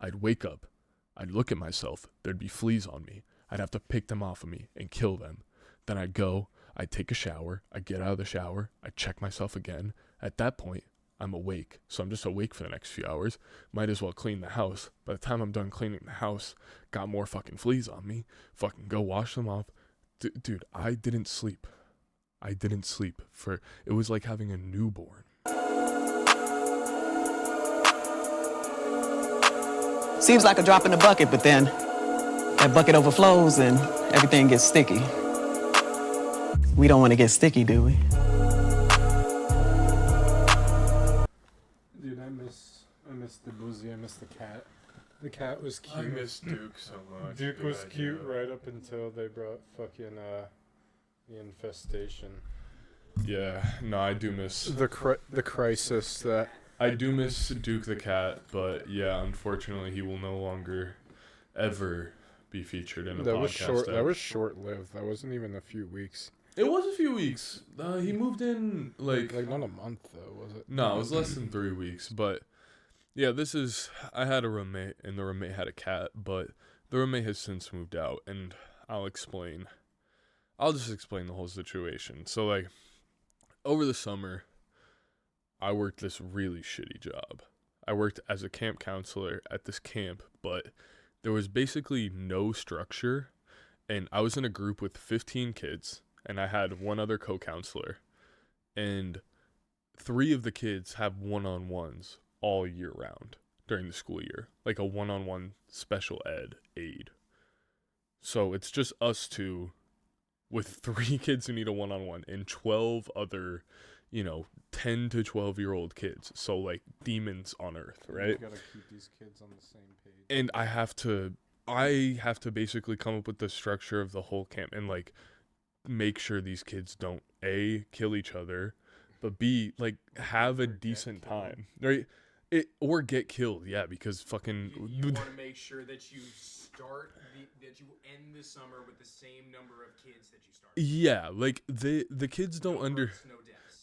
I'd wake up, I'd look at myself, there'd be fleas on me. I'd have to pick them off of me and kill them. Then I'd go, I'd take a shower, I'd get out of the shower, I'd check myself again. At that point, I'm awake. So I'm just awake for the next few hours. Might as well clean the house. By the time I'm done cleaning the house, got more fucking fleas on me. Fucking go wash them off. Dude, I didn't sleep. It was like having a newborn. Seems like a drop in the bucket, but then that bucket overflows and everything gets sticky. We don't want to get sticky, do we? Dude, I miss the boozy. I miss the cat. The cat was cute. I miss Duke so much. Duke was cute right up until they brought fucking the infestation. Yeah, no, I do miss The crisis that. I do miss Duke the cat, but yeah, unfortunately, he will no longer ever be featured in a podcast. That was short-lived. That wasn't even a few weeks. It was a few weeks. He moved in like not a month though, was it? No, it was less than 3 weeks. But yeah, I had a roommate, and the roommate had a cat, but the roommate has since moved out, and I'll just explain the whole situation. So like, over the summer, I worked this really shitty job. I worked as a camp counselor at this camp, but there was basically no structure, and I was in a group with 15 kids, and I had one other co-counselor, and 3 of the kids have one-on-ones all year round during the school year, like a one-on-one special ed aide. So it's just us 2 with 3 kids who need a one-on-one and 12 other 10 to 12-year-old kids. So, like, demons on earth, right? You gotta keep these kids on the same page. And I have to basically come up with the structure of the whole camp and, like, make sure these kids don't, A, kill each other, but B, like, have a decent time, right? Or get killed, yeah, because fucking... You want to make sure that you that you end the summer with the same number of kids that you started. Yeah, like, the kids don't No deaths.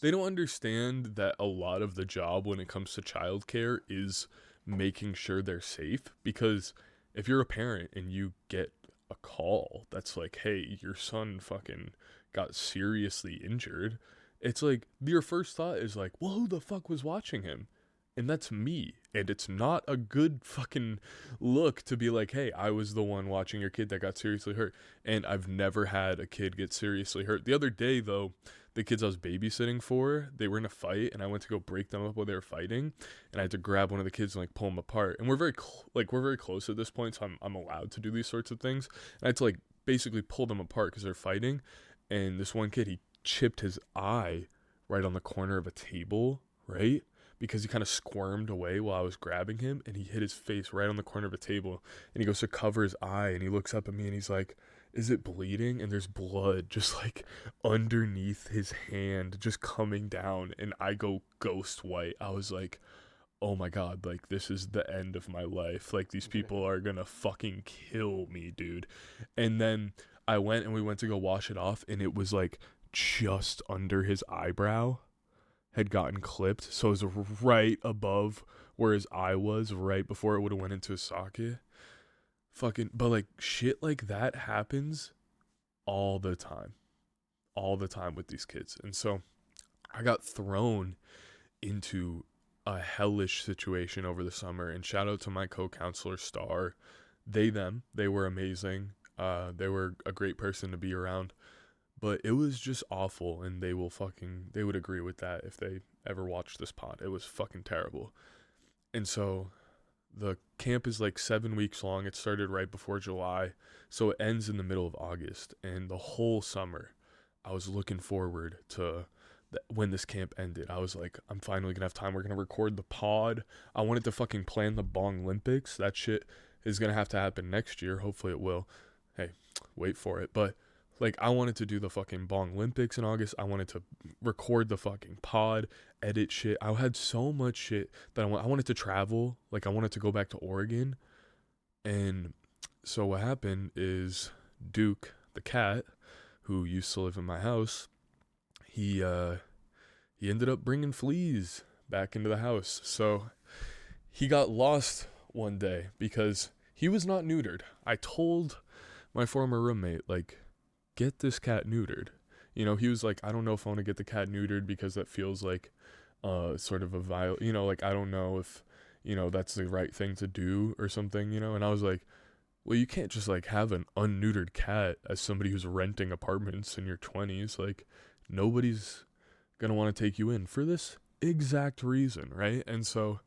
They don't understand that a lot of the job when it comes to childcare is making sure they're safe, because if you're a parent and you get a call that's like, hey, your son fucking got seriously injured, it's like, your first thought is like, well, who the fuck was watching him? And that's me. And it's not a good fucking look to be like, hey, I was the one watching your kid that got seriously hurt. And I've never had a kid get seriously hurt. The other day, though, the kids I was babysitting for, they were in a fight, and I went to go break them up while they were fighting, and I had to grab one of the kids and like pull them apart. And we're very close at this point, so I'm allowed to do these sorts of things. And I had to like basically pull them apart because they're fighting. And this one kid, he chipped his eye right on the corner of a table, right? Because he kind of squirmed away while I was grabbing him, and he hit his face right on the corner of a table, and he goes to cover his eye, and he looks up at me, and he's like, is it bleeding? And there's blood just like underneath his hand just coming down, and I go ghost white. I was like, oh my God, like, this is the end of my life. Like, these people are gonna fucking kill me, dude. And then I went, and we went to go wash it off, and it was like just under his eyebrow had gotten clipped, so it was right above where his eye was, right before it would have went into his socket. But like, shit like that happens all the time with these kids. And so I got thrown into a hellish situation over the summer, and shout out to my co-counselor Star. They were amazing. They were a great person to be around. But it was just awful, and they would agree with that if they ever watched this pod. It was fucking terrible. And so the camp is like 7 weeks long. It started right before July, so it ends in the middle of August. And the whole summer, I was looking forward to when this camp ended. I was like, I'm finally gonna have time. We're gonna record the pod. I wanted to fucking plan the Bong Olympics. That shit is gonna have to happen next year. Hopefully it will. Hey, wait for it. But like, I wanted to do the fucking Bong Olympics in August. I wanted to record the fucking pod, edit shit. I had so much shit that I wanted to travel. Like, I wanted to go back to Oregon. And so what happened is Duke, the cat, who used to live in my house, he ended up bringing fleas back into the house. So he got lost one day because he was not neutered. I told my former roommate, like, get this cat neutered. You know, he was like, I don't know if I want to get the cat neutered because that feels like sort of a like, I don't know if, that's the right thing to do or something, and I was like, well, you can't just like have an unneutered cat as somebody who's renting apartments in your 20s. Like, nobody's gonna want to take you in for this exact reason, right? And so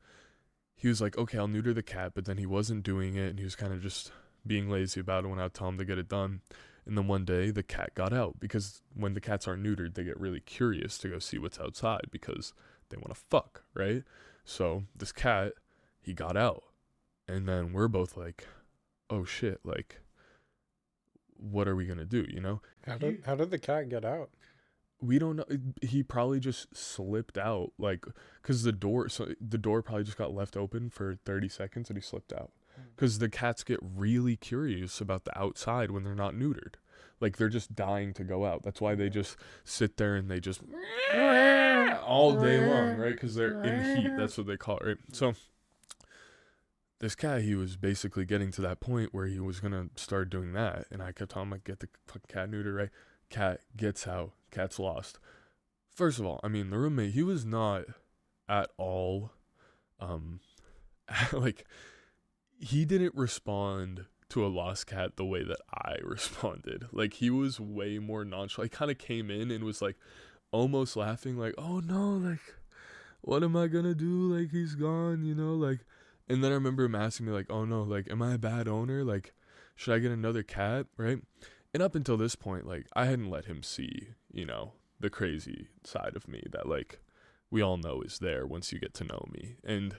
he was like, okay, I'll neuter the cat, but then he wasn't doing it, and he was kind of just being lazy about it when I would tell him to get it done. And then one day the cat got out, because when the cats aren't neutered, they get really curious to go see what's outside because they want to fuck, right? So this cat, he got out, and then we're both like, oh shit, like, what are we gonna do, How did the cat get out? We don't know. He probably just slipped out, like, because the door probably just got left open for 30 seconds and he slipped out. Because the cats get really curious about the outside when they're not neutered. Like, they're just dying to go out. That's why they just sit there and they just all day long, right? Because they're in heat. That's what they call it, right? So this cat, he was basically getting to that point where he was going to start doing that. And I kept telling him, like, get the fucking cat neutered, right? Cat gets out. Cat's lost. First of all, I mean, the roommate, he was not at all, like, he didn't respond to a lost cat the way that I responded. Like, he was way more nonchalant. He kind of came in and was, like, almost laughing, like, oh, no, like, what am I gonna do? Like, he's gone, like, and then I remember him asking me, like, oh, no, like, am I a bad owner? Like, should I get another cat, right? And up until this point, like, I hadn't let him see, the crazy side of me that, like, we all know is there once you get to know me. And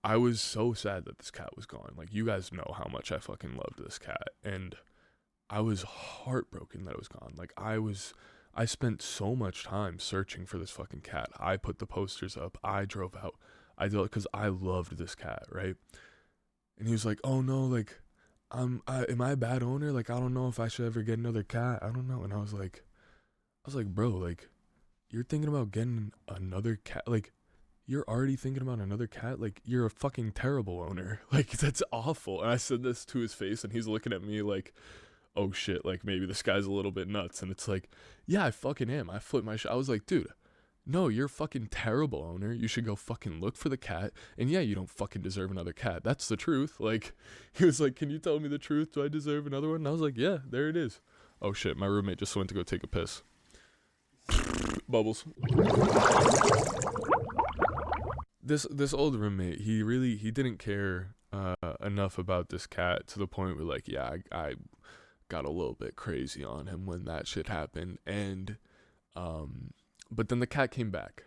I was so sad that this cat was gone. Like, you guys know how much I fucking loved this cat. And I was heartbroken that it was gone. Like, I spent so much time searching for this fucking cat. I put the posters up. I drove out. I did it because I loved this cat, right? And he was like, oh, no, like, am I a bad owner? Like, I don't know if I should ever get another cat. I don't know. And I was like, bro, like, you're thinking about getting another cat? Like, you're already thinking about another cat? Like, you're a fucking terrible owner. Like, that's awful. And I said this to his face, and he's looking at me like, oh shit, like, maybe this guy's a little bit nuts. And it's like, yeah, I fucking am. I flipped my shit. I was like, dude, no, you're a fucking terrible owner. You should go fucking look for the cat. And yeah, you don't fucking deserve another cat. That's the truth. Like, he was like, can you tell me the truth? Do I deserve another one? And I was like, yeah, there it is. Oh shit, my roommate just went to go take a piss. Bubbles. This old roommate, he didn't care enough about this cat to the point where, like, yeah, I got a little bit crazy on him when that shit happened. And but then the cat came back.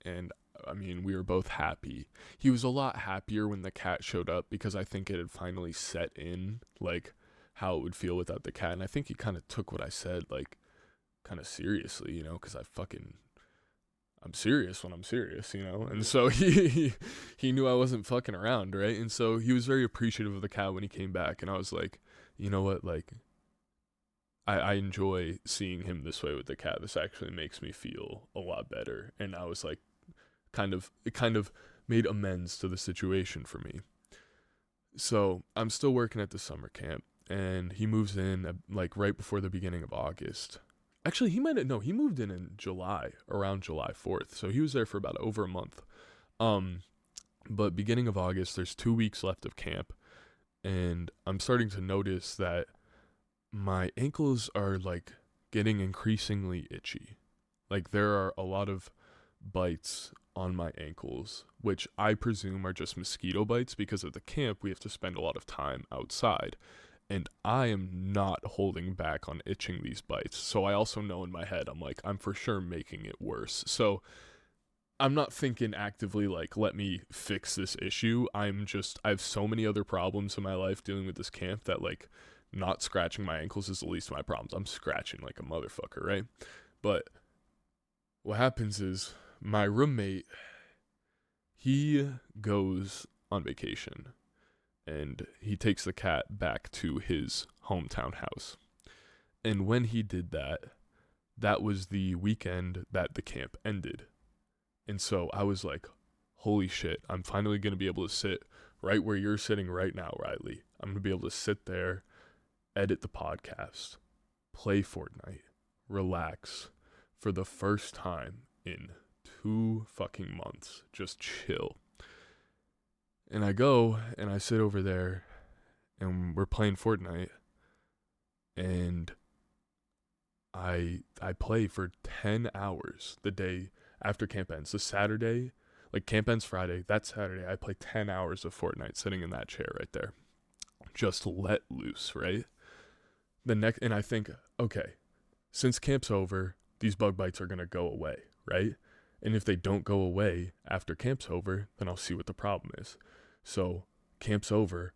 And I mean, we were both happy. He was a lot happier when the cat showed up because I think it had finally set in, like, how it would feel without the cat. And I think he kind of took what I said, like, kind of seriously, because I'm serious when I'm serious, and so he knew I wasn't fucking around, right? And so he was very appreciative of the cat when he came back, and I was like, you know what, like, I enjoy seeing him this way with the cat. This actually makes me feel a lot better. And I was like, it kind of made amends to the situation for me. So I'm still working at the summer camp, and he moves in like right before the beginning of August. Actually, he moved in July, around July 4th. So he was there for about over a month. But beginning of August, there's 2 weeks left of camp, and I'm starting to notice that my ankles are, like, getting increasingly itchy. Like, there are a lot of bites on my ankles, which I presume are just mosquito bites because at the camp we have to spend a lot of time outside. And I am not holding back on itching these bites. So I also know in my head, I'm like, I'm for sure making it worse. So I'm not thinking actively, like, let me fix this issue. I have so many other problems in my life dealing with this camp that, like, not scratching my ankles is the least of my problems. I'm scratching like a motherfucker, right? But what happens is my roommate, he goes on vacation. And he takes the cat back to his hometown house. And when he did that, that was the weekend that the camp ended. And so I was like, holy shit, I'm finally going to be able to sit right where you're sitting right now, Riley. I'm going to be able to sit there, edit the podcast, play Fortnite, relax for the first time in 2 fucking months. Just chill. And I go and I sit over there and we're playing Fortnite, and I play for 10 hours the day after camp ends. The Saturday, like camp ends Friday, that Saturday I play 10 hours of Fortnite sitting in that chair right there. Just let loose, right? And I think, okay, since camp's over, these bug bites are going to go away, right? And if they don't go away after camp's over, then I'll see what the problem is. So camp's over,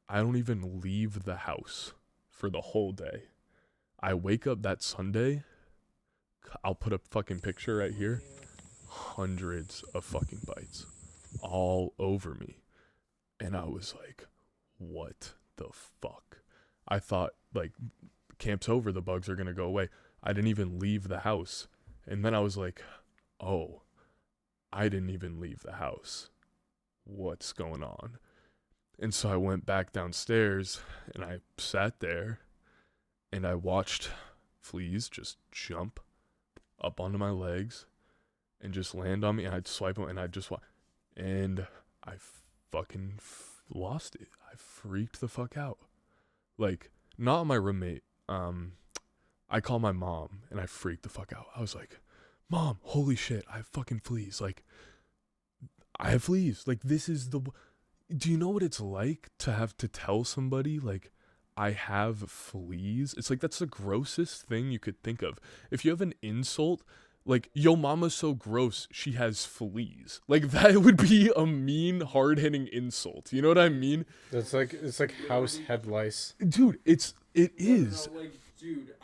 I don't even leave the house for the whole day. I wake up that Sunday, I'll put a fucking picture right here, hundreds of fucking bites all over me. And I was like, what the fuck? I thought, like, camp's over, the bugs are going to go away. I didn't even leave the house. And then I was like, oh, I didn't even leave the house. What's going on? And so I went back downstairs and I sat there and I watched fleas just jump up onto my legs and just land on me, and I'd swipe them and I'd just and I fucking lost it. I freaked the fuck out. Like, not my roommate. I call my mom and I freaked the fuck out. I was like, Mom, holy shit, I have fucking fleas. Like, I have fleas. Like, this is the... Do you know what it's like to have to tell somebody, like, I have fleas? It's like, that's the grossest thing you could think of. If you have an insult, like, yo mama's so gross, she has fleas. Like, that would be a mean, hard-hitting insult. You know what I mean? It's like house head lice. Dude, it is. No, like, dude,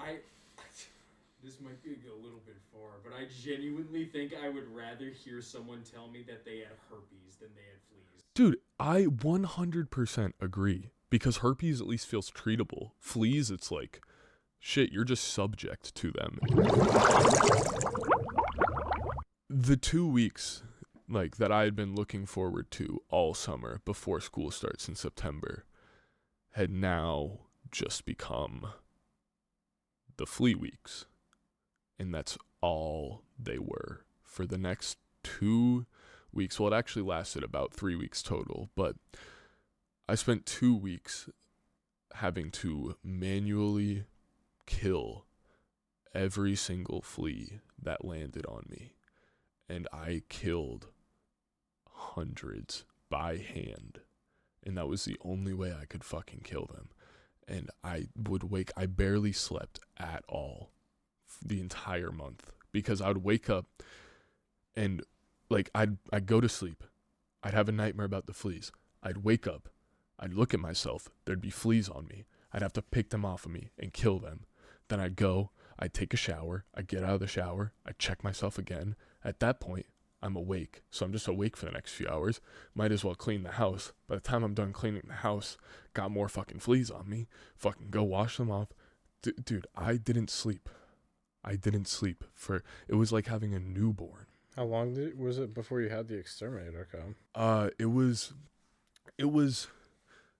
this might be a little bit far, but I genuinely think I would rather hear someone tell me that they had herpes than they had fleas. Dude, I 100% agree, because herpes at least feels treatable. Fleas, it's like, shit, you're just subject to them. The 2 weeks, like, that I had been looking forward to all summer before school starts in September had now just become the flea weeks. And that's all they were for the next 2 weeks. Well, it actually lasted about 3 weeks total, but I spent 2 weeks having to manually kill every single flea that landed on me. And I killed hundreds by hand. And that was the only way I could fucking kill them. And I barely slept at all the entire month, because I would wake up and, like, I'd go to sleep. I'd have a nightmare about the fleas. I'd wake up. I'd look at myself. There'd be fleas on me. I'd have to pick them off of me and kill them. Then I'd go. I'd take a shower. I'd get out of the shower. I'd check myself again. At that point, I'm awake. So I'm just awake for the next few hours. Might as well clean the house. By the time I'm done cleaning the house, got more fucking fleas on me. Fucking go wash them off. Dude, I didn't sleep. It was like having a newborn. How long was it before you had the exterminator come? It was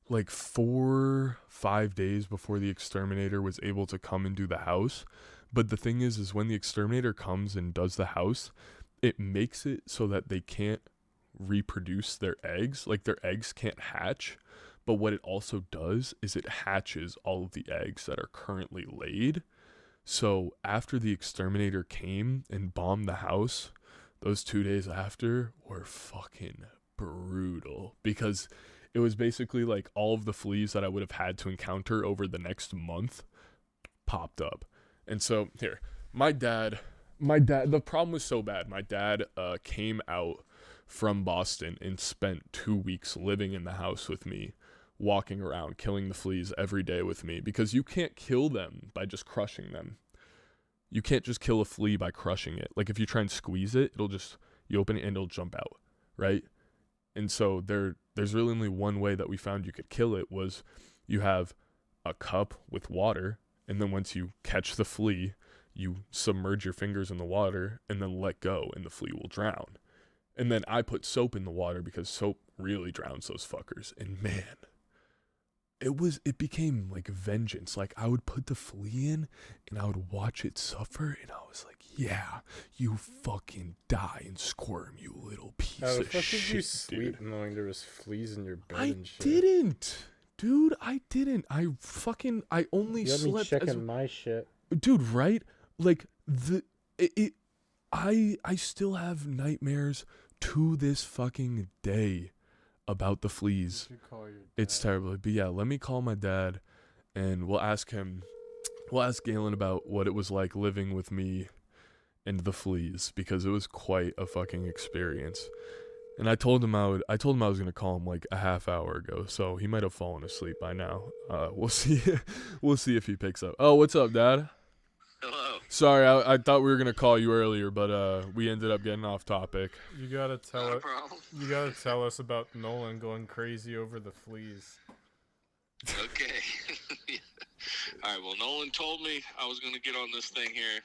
like 4-5 days before the exterminator was able to come and do the house. But the thing is when the exterminator comes and does the house, it makes it so that they can't reproduce their eggs. Like, their eggs can't hatch. But what it also does is it hatches all of the eggs that are currently laid. So after the exterminator came and bombed the house, those 2 days after were fucking brutal, because it was basically like all of the fleas that I would have had to encounter over the next month popped up. And so here, my dad, the problem was so bad. My dad came out from Boston and spent 2 weeks living in the house with me, walking around, killing the fleas every day with me, because you can't kill them by just crushing them. You can't just kill a flea by crushing it. Like, if you try and squeeze it, you open it and it'll jump out, right? And so there's really only one way that we found you could kill it, was you have a cup with water, and then once you catch the flea, you submerge your fingers in the water and then let go, and the flea will drown. And then I put soap in the water because soap really drowns those fuckers. And man, it became like vengeance. Like I would put the flea in and I would watch it suffer and I was like, yeah, you fucking die and squirm, you little piece How the of fuck shit, did you sleep dude. knowing there was fleas in your bed I and shit? didn't. Dude, I didn't. I only You had me slept checking as my shit. dude, right? Like I still have nightmares to this fucking day about the fleas. You should call your It's dad. terrible. But yeah, let me call my dad and we'll ask Galen about what it was like living with me and the fleas because it was quite a fucking experience. And I told him I was gonna call him like a half hour ago, so he might have fallen asleep by now. We'll see. We'll see if he picks up. Oh, what's up, Dad? Hello. Sorry, I thought we were gonna call you earlier, but we ended up getting off topic. You gotta tell Not a it. problem. You gotta tell us about Nolan going crazy over the fleas. Okay. All right. Well, Nolan told me I was going to get on this thing here.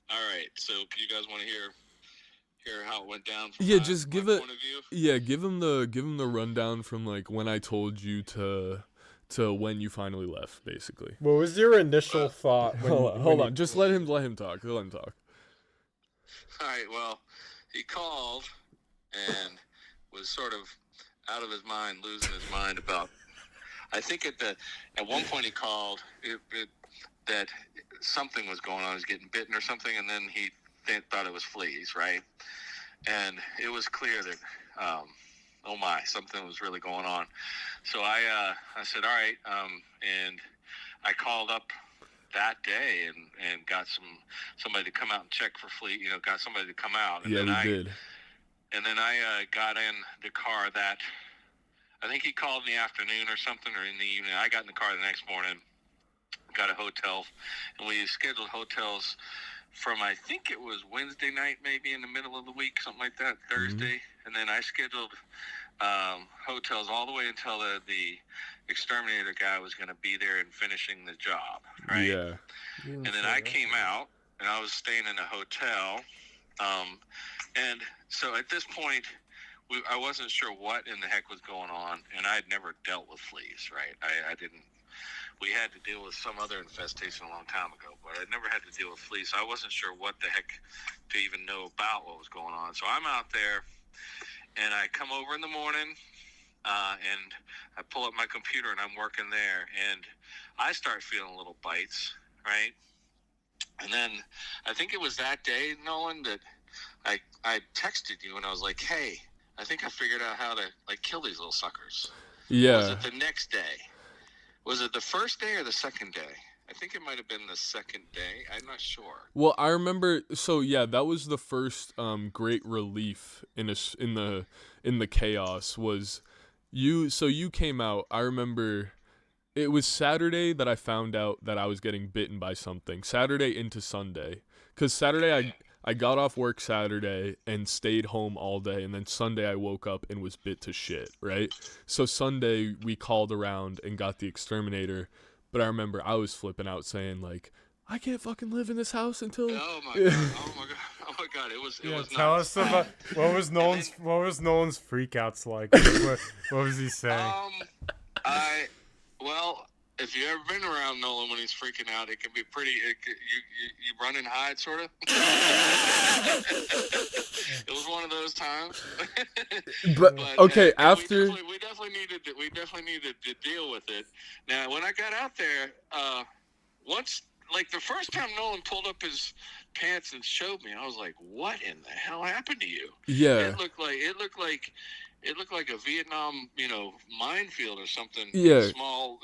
All right. So, you guys want to hear how it went down? From Yeah, my, just my give it. point of view? Yeah, give him the rundown from like when I told you to when you finally left, basically. What was your initial thought? Hold on. Just let him talk. Let him talk. All right. Well, he called and was sort of out of his mind, losing his mind about. I think at one point he called that something was going on. He was getting bitten or something, and then he thought it was fleas, right? And it was clear that, oh my, something was really going on. So I said, all right, and I called up that day and got somebody to come out and check for flea. Got somebody to come out. And Yeah, then we did. And then I got in the car that. I think he called in the afternoon or something, or in the evening. I got in the car the next morning, got a hotel, and we scheduled hotels from, I think it was Wednesday night, maybe in the middle of the week, something like that, Thursday. And then I scheduled hotels all the way until the exterminator guy was going to be there and finishing the job, right? Yeah. And then I came out, and I was staying in a hotel. And so at this point, I wasn't sure what in the heck was going on, and I had never dealt with fleas, right? I didn't. We had to deal with some other infestation a long time ago, but I never had to deal with fleas, so I wasn't sure what the heck to even know about what was going on. So I'm out there, and I come over in the morning, and I pull up my computer, and I'm working there, and I start feeling little bites, right? And then I think it was that day, Nolan, that I texted you, and I was like, hey, I think I figured out how to kill these little suckers. Yeah. Was it the next day? Was it the first day or the second day? I think it might have been the second day. I'm not sure. Well, I remember. So yeah, that was the first great relief in the chaos was you. So you came out. I remember. It was Saturday that I found out that I was getting bitten by something. Saturday into Sunday, because Saturday I got off work Saturday and stayed home all day, and then Sunday I woke up and was bit to shit, right? So Sunday we called around and got the exterminator, but I remember I was flipping out saying like, I can't fucking live in this house until. Oh my god! Oh my god! It was. It was tell nuts. us about what was Nolan's freakouts like? What was he saying? Well, if you've ever been around Nolan when he's freaking out, it can be pretty. You run and hide, sort of. It was one of those times. But okay, yeah, after we definitely needed to deal with it. Now, when I got out there, once the first time Nolan pulled up his pants and showed me, I was like, "What in the hell happened to you?" yeah, It looked like a Vietnam, minefield or something. Yeah. Small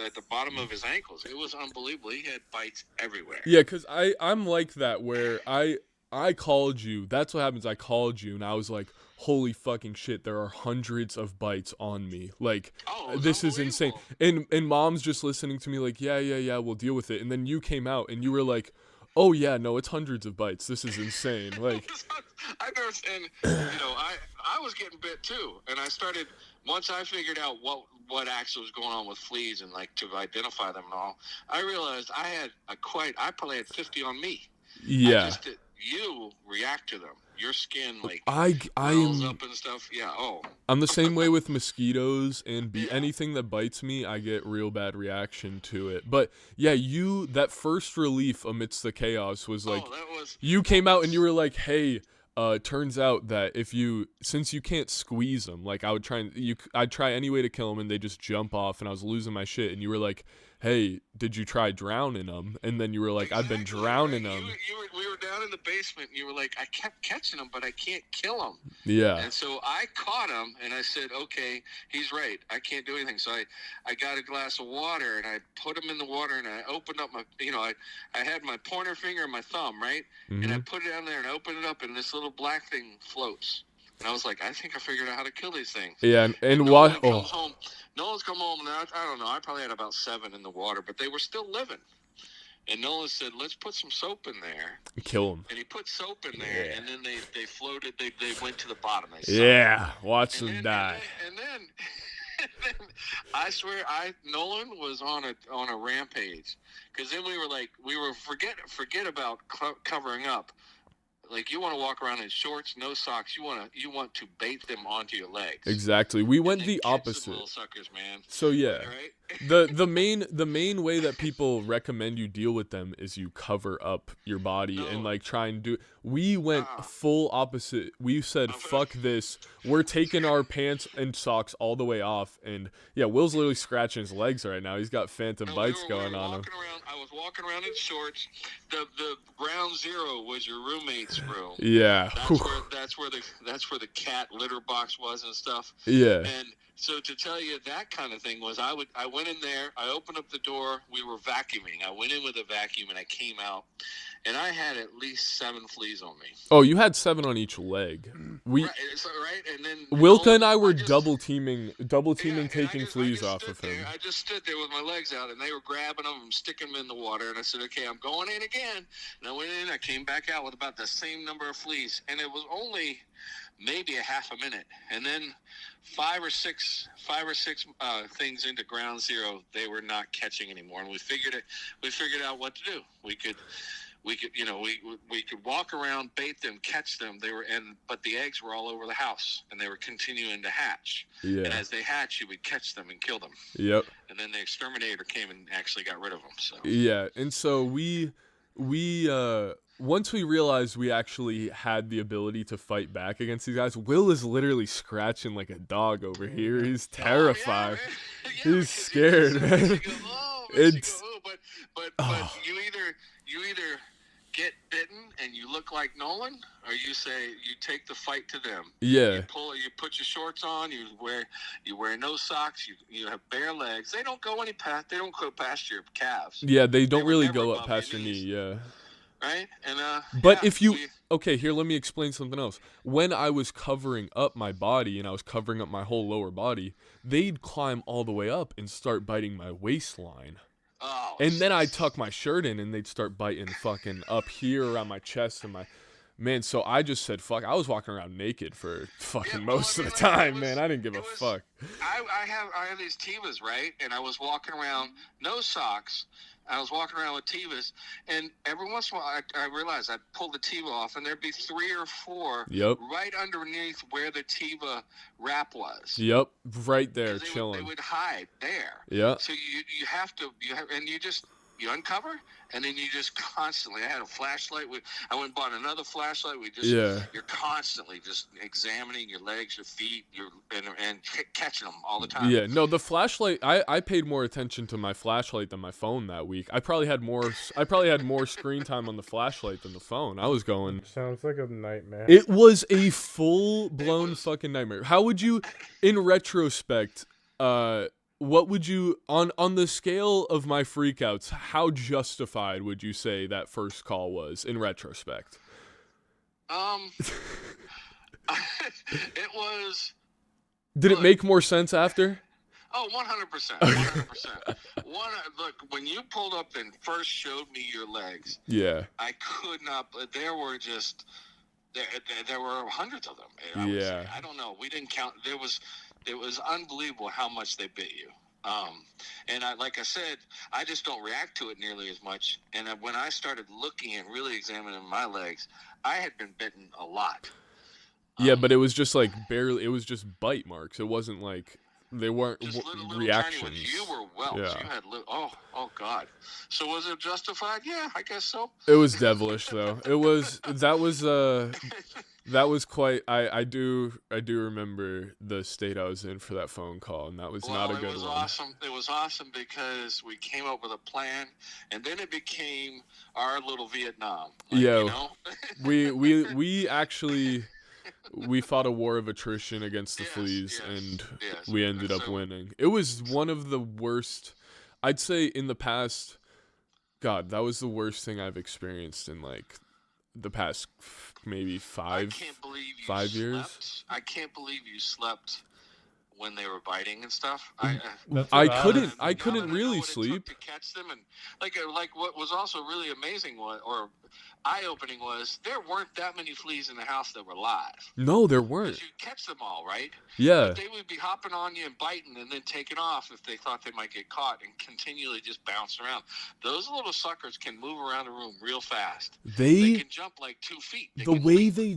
at the bottom of his ankles. It was unbelievable. He had bites everywhere. yeah, because I'm like that where I called you. That's what happens. I called you and I was like, holy fucking shit, there are hundreds of bites on me. Like, this is insane. And mom's just listening to me like, yeah, we'll deal with it. And then you came out and you were like, oh yeah, no, it's hundreds of bites. This is insane. Like, I never, and I was getting bit too. And I started, once I figured out what actually was going on with fleas and to identify them and all, I realized I probably had 50 on me. yeah. You react to them. your skin like I wells am up and stuff. Yeah. Oh. I'm the same way with mosquitoes and Yeah. anything that bites me, I get real bad reaction to it. But yeah, that first relief amidst the chaos was like, Oh, that was. you came out and you were like, hey, turns out that since you can't squeeze them, like I'd try any way to kill them and they just jump off and I was losing my shit. And you were like, hey, did you try drowning them? And then you were like, I've been drowning them. We were down in the basement and you were like, I kept catching them, but I can't kill them. Yeah. And so I caught him and I said, okay, he's right. I can't do anything. So I got a glass of water and I put him in the water and I opened up I had my pointer finger and my thumb, right? Mm-hmm. And I put it down there and I opened it up and this little black thing floats. And I was like, I think I figured out how to kill these things. Yeah, and Nolan what? comes home. Nolan's come home, and I don't know. I probably had about 7 in the water, but they were still living. And Nolan said, let's put some soap in there. Kill them. And he put soap in there, and then they floated. They went to the bottom. Yeah, watch them die. And then I swear, Nolan was on a rampage. Because then we were forget about covering up. Like, you want to walk around in shorts, no socks. You want to bait them onto your legs. Exactly. We went the opposite. Little suckers, man. So yeah, Right? the main way that people recommend you deal with them is you cover up your body and like try and do. We went full opposite. We said, fuck this. We're taking our pants and socks all the way off. And yeah, Will's literally scratching his legs right now. He's got phantom bites going on him. I was walking around in shorts. The ground zero was your roommate's room. Yeah. That's where the cat litter box was and stuff. Yeah. And so to tell you that kind of thing was I went in there, I opened up the door, we were vacuuming. I went in with a vacuum and I came out and I had at least 7 fleas on me. Oh, you had 7 on each leg. Right, and then Wilka and I were double teaming taking fleas off of him. I just stood there with my legs out, and they were grabbing them and sticking them in the water. And I said, "Okay, I'm going in again." And I went in. I came back out with about the same number of fleas, and it was only maybe a half a minute. And then 5 or 6 things into ground zero, they were not catching anymore, and we figured out what to do. We could walk around, bait them, catch them. But the eggs were all over the house, and they were continuing to hatch. Yeah. And as they hatch, you would catch them and kill them. Yep. And then the exterminator came and actually got rid of them. So. Yeah, and so we once we realized we actually had the ability to fight back against these guys, Will is literally scratching like a dog over here. He's terrified. He's scared, man. But you either get bitten and you look like Nolan, or you take the fight to them. Yeah. You put your shorts on. You wear no socks. You have bare legs. They don't go They don't go past your calves. Yeah, they don't really go up past your knee. Yeah. Right? And but if you okay, here, let me explain something else. When I was covering up my body and I was covering up my whole lower body, they'd climb all the way up and start biting my waistline. Oh, and then I'd tuck my shirt in and they'd start biting fucking up here around my chest and my man. So I just said fuck. I was walking around naked for fucking most of the time, man. I didn't give a fuck. I have these Tevas, right? And I was walking around no socks. I was walking around with Tevas, and every once in a while I realized I'd pull the Teva off, and there'd be 3 or 4 right underneath where the Teva wrap was. Yep, right there, chilling. They would hide there. Yeah. So you uncover, and then you just constantly. I had a flashlight. I went and bought another flashlight. You're constantly just examining your legs, your feet, and catching them all the time. Yeah, no, the flashlight. I paid more attention to my flashlight than my phone that week. I probably had more screen time on the flashlight than the phone. I was going. Sounds like a nightmare. It was a full blown fucking nightmare. How would you, in retrospect, what would you on the scale of my freakouts? How justified would you say that first call was in retrospect? It was. Did it make more sense after? Oh, 100%. 100%. Look, when you pulled up and first showed me your legs, yeah, I could not. There were hundreds of them. Yeah, I don't know. We didn't count. It was unbelievable how much they bit you. And like I said, I just don't react to it nearly as much. And when I started looking and really examining my legs, I had been bitten a lot. Yeah, but it was just like barely. It was just bite marks. It wasn't like they weren't Just little reactions. tiny ones. You were welts. Yeah. You had oh God. So was it justified? Yeah, I guess so. It was devilish though. It was that was quite. I do remember the state I was in for that phone call, and that was not a good one. It was awesome. It was awesome because we came up with a plan, and then it became our little Vietnam. Like, Yeah, you know? we actually we fought a war of attrition against the fleas, and we ended up winning. It was one of the worst. I'd say in the past. God, that was the worst thing I've experienced in like the past maybe 5 years. I can't believe you slept when they were biting and stuff. I couldn't really sleep to catch them, and like what was also really amazing or eye-opening was there weren't that many fleas in the house that were live. No, there weren't. Because you catch them all, right? Yeah. But they would be hopping on you and biting and then taking off if they thought they might get caught and continually just bounce around. Those little suckers can move around the room real fast. They can jump like 2 feet. The way they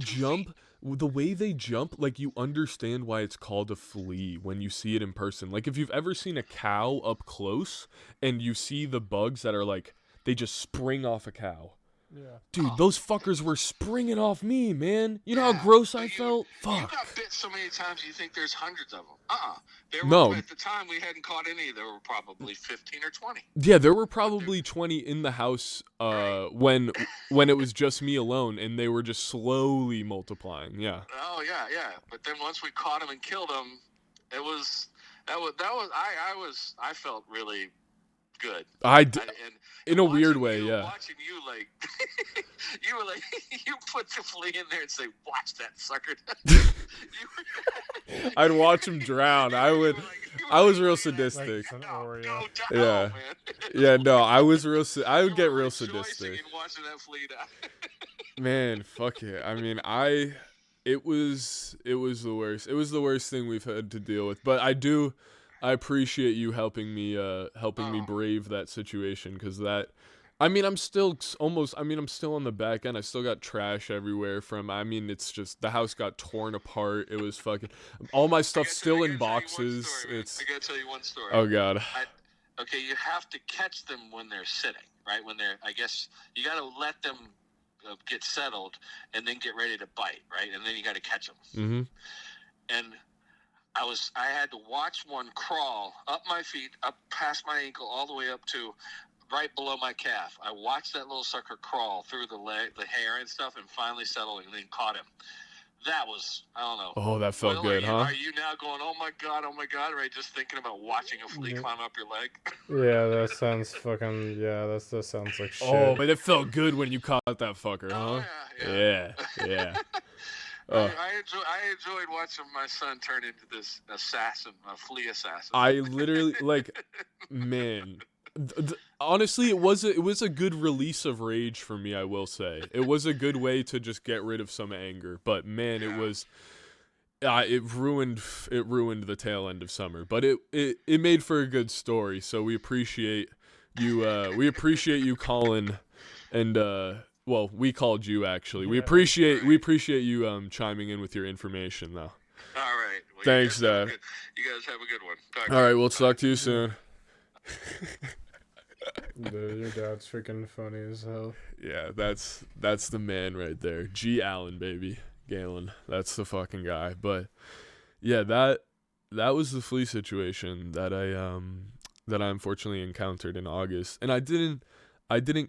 jump, like you understand why it's called a flea when you see it in person. Like if you've ever seen a cow up close and you see the bugs that are like, they just spring off a cow. Yeah. Dude, those fuckers were springing off me, man. You know how gross I felt? Fuck. You got bit so many times you think there's hundreds of them. No. At the time, we hadn't caught any. There were probably 15 or 20. Yeah, there were probably 20 in the house when it was just me alone, and they were just slowly multiplying. Yeah. Oh, yeah. But then once we caught them and killed them, I felt really good. In a weird way, yeah. Watching you, like, you were like, you put the flea in there and say, watch that sucker. I'd watch him drown. I was real sadistic. Yeah. Yeah, no, I was real, I would get real sadistic. Watching that flea die. Man, fuck it. I mean, it was the worst. It was the worst thing we've had to deal with, but I appreciate you helping me brave that situation, because I'm still on the back end. I still got trash everywhere it's just the house got torn apart. It was fucking, all my stuff's still in boxes. I gotta tell you one story. Oh God. Okay, you have to catch them when they're sitting, right? When they're, I guess you gotta let them get settled and then get ready to bite, right? And then you gotta catch them. Mm-hmm. And I had to watch one crawl up my feet, up past my ankle, all the way up to right below my calf. I watched that little sucker crawl through the hair and stuff, and finally settled and then caught him. That was, I don't know. Oh, that felt good, huh? Are you now going, oh my God, right? Just thinking about watching a flea climb up your leg? Yeah, that sounds fucking, that sounds like shit. Oh, but it felt good when you caught that fucker, huh? Yeah. I enjoyed watching my son turn into this assassin, a flea assassin. I literally, like, man. Honestly, it was a good release of rage for me, I will say. It was a good way to just get rid of some anger. But man, it was it ruined the tail end of summer. But it made for a good story. So we appreciate you calling, and well, we called you actually. We appreciate you chiming in with your information though. All right. Well, thanks, Dad. You guys have a good one. All right, we'll talk to you soon. Dude, your dad's freaking funny as hell. Yeah, that's the man right there. G. Allen, baby. Galen. That's the fucking guy. But yeah, that was the flea situation that I unfortunately encountered in August. And I didn't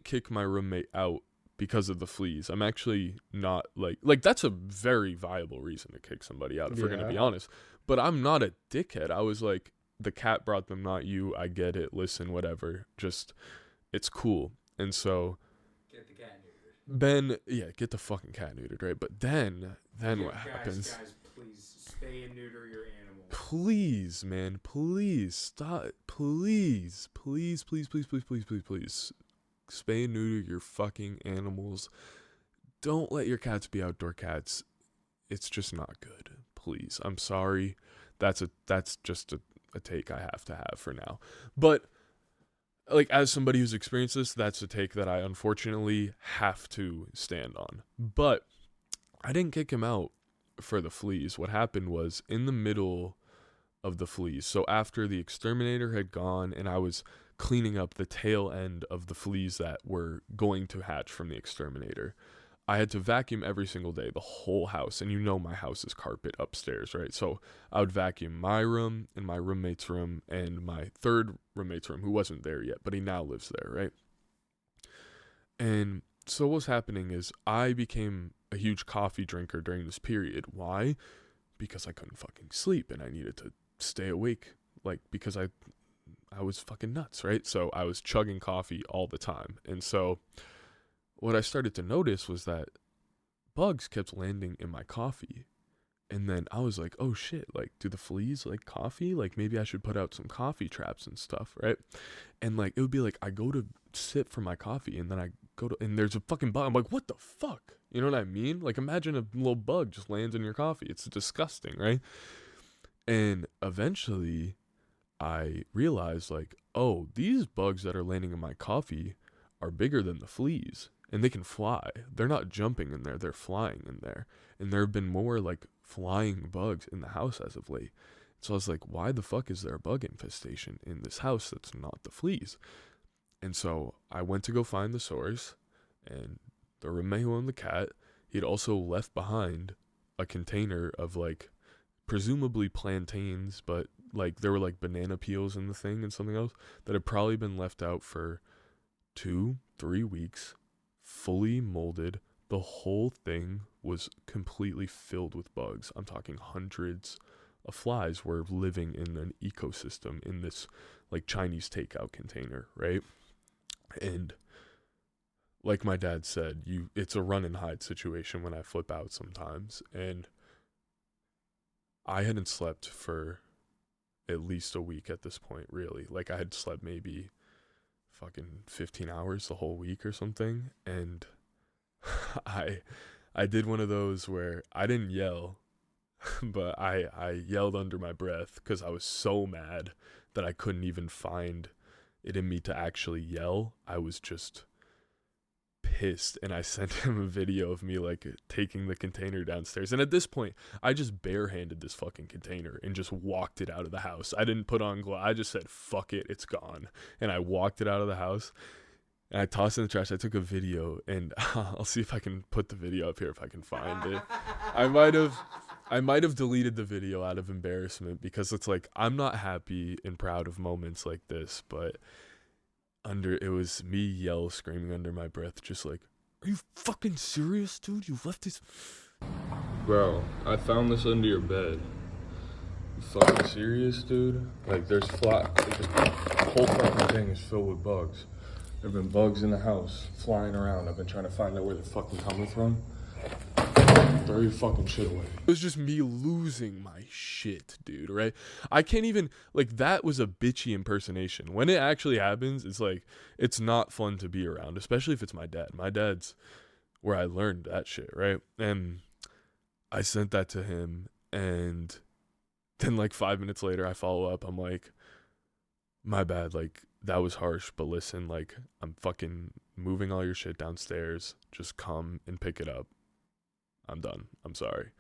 kick my roommate out because of the fleas. I'm actually not like that's a very viable reason to kick somebody out, if we're gonna be honest. But I'm not a dickhead. I was like, the cat brought them, not you. I get it. Listen, whatever. Just, it's cool. And so, get the cat neutered. Get the fucking cat neutered, right? But then what happens? Guys, please spay and neuter your animal. Please, man, please stop. Please. Spay and neuter your fucking animals. Don't let your cats be outdoor cats. It's just not good. Please. I'm sorry. That's just a take I have to have for now. But like, as somebody who's experienced this, that's a take that I unfortunately have to stand on. But I didn't kick him out for the fleas. What happened was, in the middle of the fleas, so after the exterminator had gone and I was cleaning up the tail end of the fleas that were going to hatch from the exterminator, I had to vacuum every single day, the whole house. And you know my house is carpet upstairs, right? So I would vacuum my room and my roommate's room and my third roommate's room, who wasn't there yet, but he now lives there, right? And so what's happening is I became a huge coffee drinker during this period. Why? Because I couldn't fucking sleep and I needed to stay awake, like, because I was fucking nuts, right? So I was chugging coffee all the time. And so what I started to notice was that bugs kept landing in my coffee. And then I was like, oh shit, like, do the fleas like coffee? Like, maybe I should put out some coffee traps and stuff, right? And like, it would be like, I go to sit for my coffee and then I go to, and there's a fucking bug. I'm like, what the fuck? You know what I mean? Like, imagine a little bug just lands in your coffee. It's disgusting, right? And eventually I realized, like, oh, these bugs that are landing in my coffee are bigger than the fleas. And they can fly. They're not jumping in there. They're flying in there. And there have been more, like, flying bugs in the house as of late. So I was like, why the fuck is there a bug infestation in this house that's not the fleas? And so I went to go find the source. And the roommate who owned the cat, he'd also left behind a container of, like, presumably plantains, but, like, there were, like, banana peels in the thing and something else that had probably been left out for 2-3 weeks. Fully molded. The whole thing was completely filled with bugs. I'm talking hundreds of flies were living in an ecosystem in this, like, Chinese takeout container, right? And like my dad said, it's a run and hide situation when I flip out sometimes. And I hadn't slept for at least a week at this point, really. Like, I had slept maybe fucking 15 hours the whole week or something. And I did one of those where I didn't yell, but I yelled under my breath because I was so mad that I couldn't even find it in me to actually yell. I was just pissed, and I sent him a video of me, like, taking the container downstairs. And at this point, I just barehanded this fucking container and just walked it out of the house. I didn't put on gloves. I just said, fuck it, it's gone. And I walked it out of the house, and I tossed it in the trash. I took a video, and I'll see if I can put the video up here if I can find it. I might have deleted the video out of embarrassment, because it's like, I'm not happy and proud of moments like this, but it was me screaming under my breath, just like, are you fucking serious, dude? You left this? Bro, I found this under your bed. You fucking serious, dude? Like, there's the whole fucking thing is filled with bugs. There've been bugs in the house, flying around. I've been trying to find out where they're fucking coming from. Throw your fucking shit away. It was just me losing my shit, dude, right? I can't even, like, that was a bitchy impersonation. When it actually happens, it's like, it's not fun to be around, especially if it's my dad. My dad's where I learned that shit, right? And I sent that to him, and then, like, 5 minutes later, I follow up. I'm like, my bad, like, that was harsh, but listen, like, I'm fucking moving all your shit downstairs. Just come and pick it up. I'm done. I'm sorry.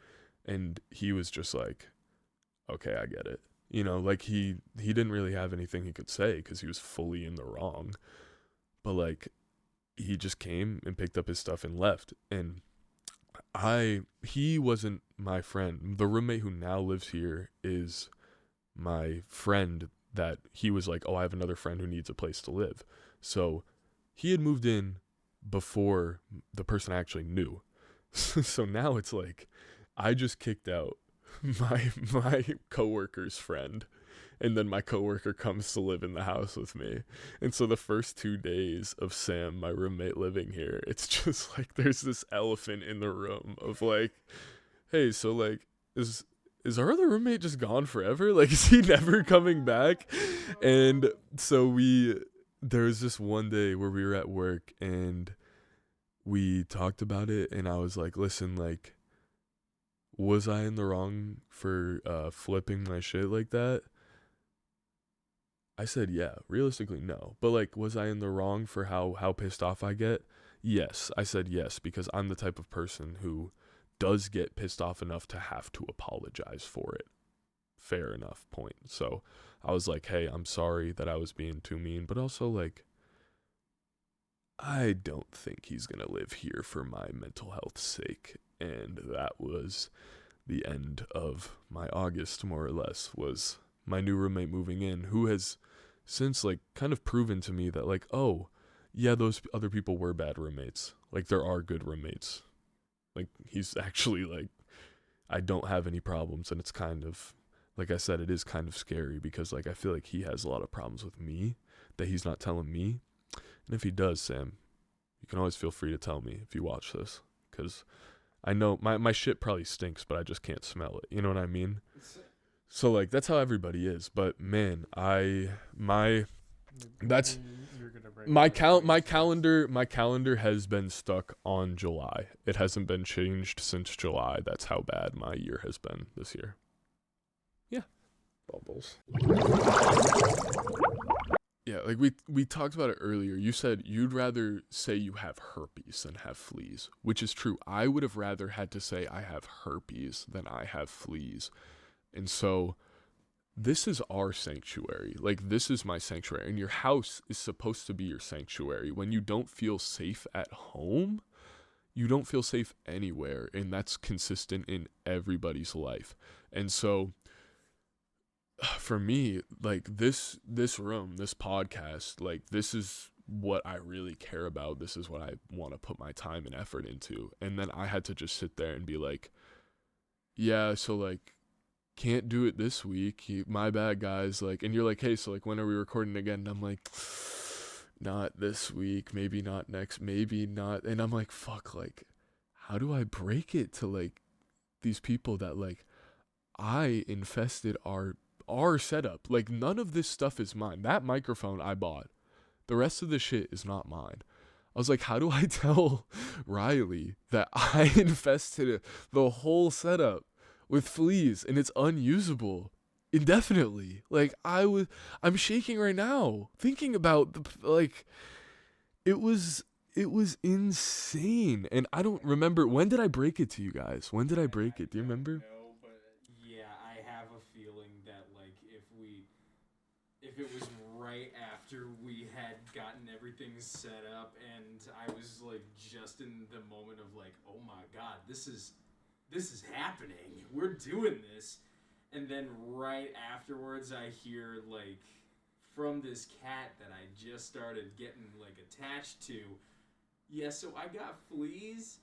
And he was just like, okay, I get it. You know, like, he didn't really have anything he could say because he was fully in the wrong. But, like, he just came and picked up his stuff and left. And he wasn't my friend. The roommate who now lives here is my friend that he was like, oh, I have another friend who needs a place to live. So he had moved in before the person I actually knew. So now it's like, I just kicked out my coworker's friend, and then my coworker comes to live in the house with me. And so the first 2 days of Sam, my roommate, living here, it's just like, there's this elephant in the room of like, hey, so, like, is our other roommate just gone forever? Like, is he never coming back? And so there was this one day where we were at work and we talked about it, and I was like, listen, like, was I in the wrong for flipping my shit like that? I said, yeah. Realistically, no. But, like, was I in the wrong for how pissed off I get? Yes. I said yes, because I'm the type of person who does get pissed off enough to have to apologize for it. Fair enough point. So I was like, hey, I'm sorry that I was being too mean, but also, like, I don't think he's going to live here for my mental health's sake. And that was the end of my August, more or less, was my new roommate moving in, who has since, like, kind of proven to me that, like, oh, yeah, those other people were bad roommates. Like, there are good roommates. Like, he's actually, like, I don't have any problems, and it's kind of, like I said, it is kind of scary because, like, I feel like he has a lot of problems with me that he's not telling me. And if he does, Sam, you can always feel free to tell me if you watch this, because I know my shit probably stinks, but I just can't smell it. You know what I mean? So, like, that's how everybody is. But man, my calendar has been stuck on July. It hasn't been changed since July. That's how bad my year has been this year. Yeah. Bubbles. Yeah, like we talked about it earlier. You said you'd rather say you have herpes than have fleas, which is true. I would have rather had to say I have herpes than I have fleas. And so this is our sanctuary. Like, this is my sanctuary. And your house is supposed to be your sanctuary. When you don't feel safe at home, you don't feel safe anywhere. And that's consistent in everybody's life. And so for me, like, this room, this podcast, like, this is what I really care about. This is what I want to put my time and effort into. And then I had to just sit there and be like, yeah, so, like, can't do it this week. My bad, guys. Like, and you're like, hey, so, like, when are we recording again? And I'm like, not this week, maybe not next, maybe not. And I'm like, fuck, like, how do I break it to, like, these people that, like, I infested our setup? Like, none of this stuff is mine. That microphone I bought. The rest of the shit is not mine. I was like, how do I tell Riley that I infested the whole setup with fleas and it's unusable indefinitely? Like, I'm shaking right now thinking about it was insane. And I don't remember, when did I break it to you guys? When did I break it? Do you remember? No, but yeah, I have a feeling that, like, if it was right after we had gotten everything set up and I was, like, just in the moment of, like, oh my god, this is happening. We're doing this. And then right afterwards I hear, like, from this cat that I just started getting, like, attached to, yeah, so I got fleas.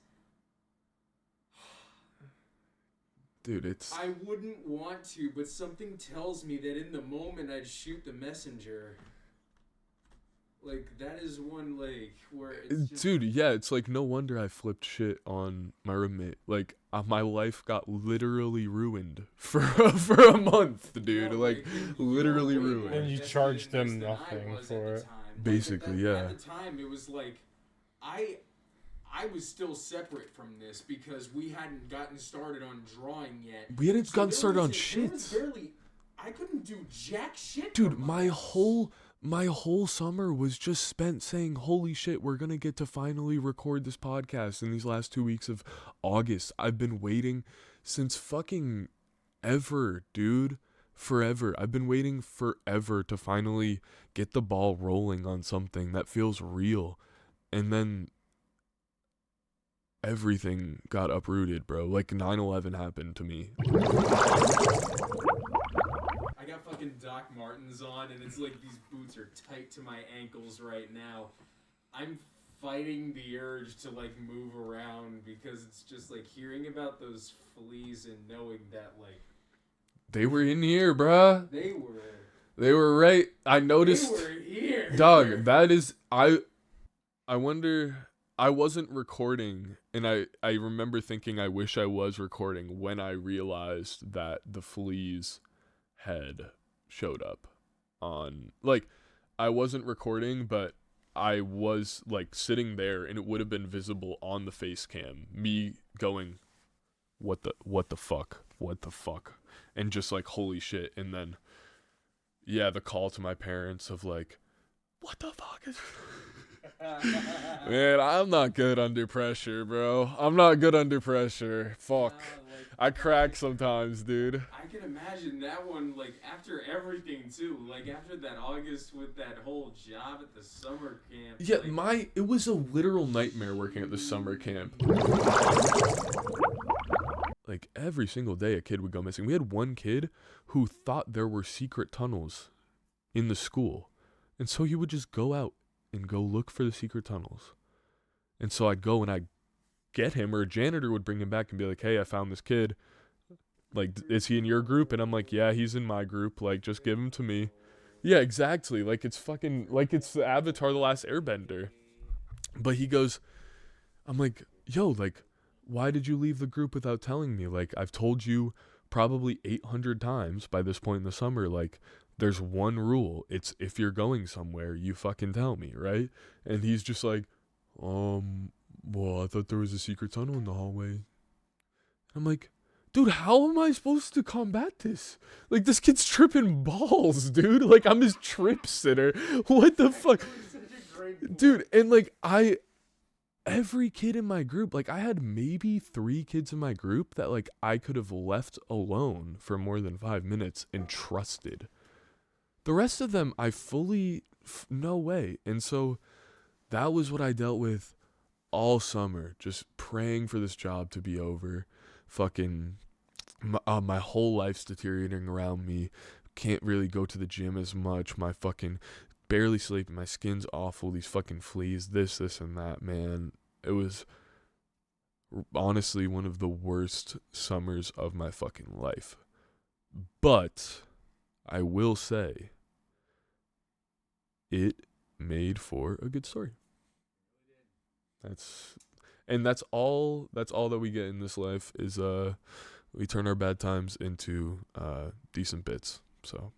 Dude, I wouldn't want to, but something tells me that in the moment I'd shoot the messenger. Like, that is one, like, where it's just... Dude, yeah, it's like, no wonder I flipped shit on my roommate. Like, my life got literally ruined for a month, dude. No, like literally And ruined. you charged them nothing for it. Basically, yeah. At the time, it was like, I was still separate from this because we hadn't gotten started on drawing yet. We hadn't gotten started on There shit. was barely, I couldn't do jack shit. Dude, from my house. whole summer was just spent saying, holy shit, we're gonna get to finally record this podcast in these last 2 weeks of August. I've been waiting since fucking ever, dude. Forever. I've been waiting forever to finally get the ball rolling on something that feels real. And then everything got uprooted, bro. Like, 9/11 happened to me. I got fucking Doc Martens on, and it's like these boots are tight to my ankles right now. I'm fighting the urge to, like, move around because it's just, like, hearing about those fleas and knowing that, like, They were in here, bruh. they were right. I noticed. were here. Dog, that is, I wonder, I wasn't recording, and I remember thinking I wish I was recording when I realized that the fleas had showed up on, like, I wasn't recording, but I was, like, sitting there, and it would have been visible on the face cam, me going, what the fuck, and just, like, holy shit. And then yeah, the call to my parents of like, what the fuck is man, I'm not good under pressure, bro. I'm not good under pressure. Fuck. I crack sometimes, dude. I can imagine that one, like, after everything, too. Like, after that August with that whole job at the summer camp. Yeah, like, it was a literal nightmare working at the summer camp. Like, every single day a kid would go missing. We had one kid who thought there were secret tunnels in the school. And so he would just go out and go look for the secret tunnels. And so I'd go and I'd get him, or a janitor would bring him back and be like, hey, I found this kid. Like, is he in your group? And I'm like, yeah, he's in my group. Like, just give him to me. Yeah, exactly. Like, it's fucking, like, it's the Avatar: The Last Airbender. But he goes, I'm like, yo, like, why did you leave the group without telling me? Like, I've told you probably 800 times by this point in the summer, like, there's one rule. It's if you're going somewhere, you fucking tell me, right? And he's just like, well, I thought there was a secret tunnel in the hallway. I'm like, dude, how am I supposed to combat this? Like, this kid's tripping balls, dude. Like, I'm his trip sitter. What the fuck? Dude, and like, every kid in my group, like, I had maybe 3 kids in my group that, like, I could have left alone for more than 5 minutes and trusted. The rest of them, I fully, no way. And so that was what I dealt with all summer, just praying for this job to be over. Fucking, my whole life's deteriorating around me. Can't really go to the gym as much. My fucking, barely sleeping. My skin's awful. These fucking fleas, this, and that, man. It was honestly one of the worst summers of my fucking life. But I will say, it made for a good story. That's all that we get in this life is we turn our bad times into decent bits. So